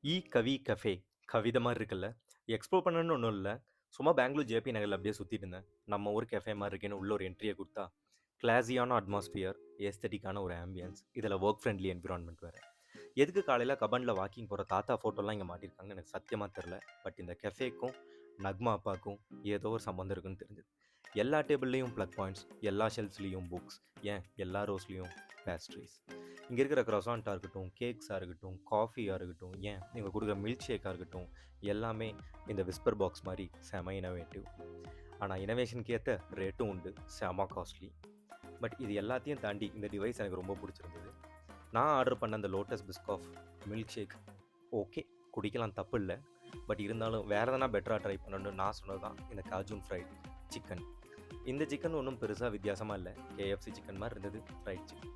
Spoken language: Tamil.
கவி கஃபே. கவிதை மாரி இருக்குல்ல. எக்ஸ்ப்ளோர் பண்ணணும்னு ஒண்ணும் இல்ல. சும்மா பெங்களூர் ஜேபி நகர்ல அப்படியே சுத்திட்டு இருந்தேன். நம்ம ஊர் கஃபே மாரி இருக்கேன்னு உள்ள ஒரு என்ட்ரிய குடுத்தா, கிளாஸியான அட்மாஸ்பியர், ஏஸ்தெடிக்கான ஒரு ஆம்பியன்ஸ், இதுல வொர்க் ஃப்ரெண்ட்லி என்விரான்மென்ட் வேற. எதுக்கு காலையில கபன்ல வாக்கிங் போற தாத்தா ஃபோட்டோலாம் இங்க மாட்டியிருக்காங்கன்னு எனக்கு சத்தியமா தெரியல. பட் இந்த கஃபேக்கும், நக்மா அப்பாக்கும் ஏதோ ஒரு சம்மந்தம் இருக்குன்னு தெரிஞ்சது. எல்லா டேபிள்லயும் ப்ளக் பாயிண்ட்ஸ், எல்லா ஷெல்ஃப்ஸ்லயும் புக்ஸ், ஏன் எல்லா ரோஸ்லயும் பேஸ்ட்ரீஸ். இங்க இருக்கிற க்ரோசாண்ட்டா இருக்கட்டும், கேக்ஸா இருக்கட்டும், காஃபியா இருக்கட்டும், ஏன் இவங்க குடுக்குற மில்க் ஷேக்கா இருக்கட்டும், எல்லாமே இந்த விஸ்பர் பாக்ஸ் மாரி செம இனோவேட்டிவ். ஆனா இனோவேஷனுக்கு ஏத்த ரேட்டும் உண்டு. செம காஸ்ட்லி. பட் இது எல்லாத்தையும் தாண்டி இந்த டிவைஸ் எனக்கு ரொம்ப பிடிச்சிருந்தது. நான் ஆர்டர் பண்ண அந்த Lotus Biscoff milk shake okay, குடிக்கலாம் தப்பு இல்லை. பட் இருந்தாலும் வேறு எதனா பெட்டராக ட்ரை பண்ணணும்னு நான் சொன்னது தான் இந்த காஜூன் ஃப்ரைட் சிக்கன். இந்த சிக்கன் ஒன்றும் பெருசாக வித்தியாசமாக இல்லை. கேஎஃப்சி சிக்கன் மாதிரி இருந்தது ஃப்ரைட் சிக்கன்.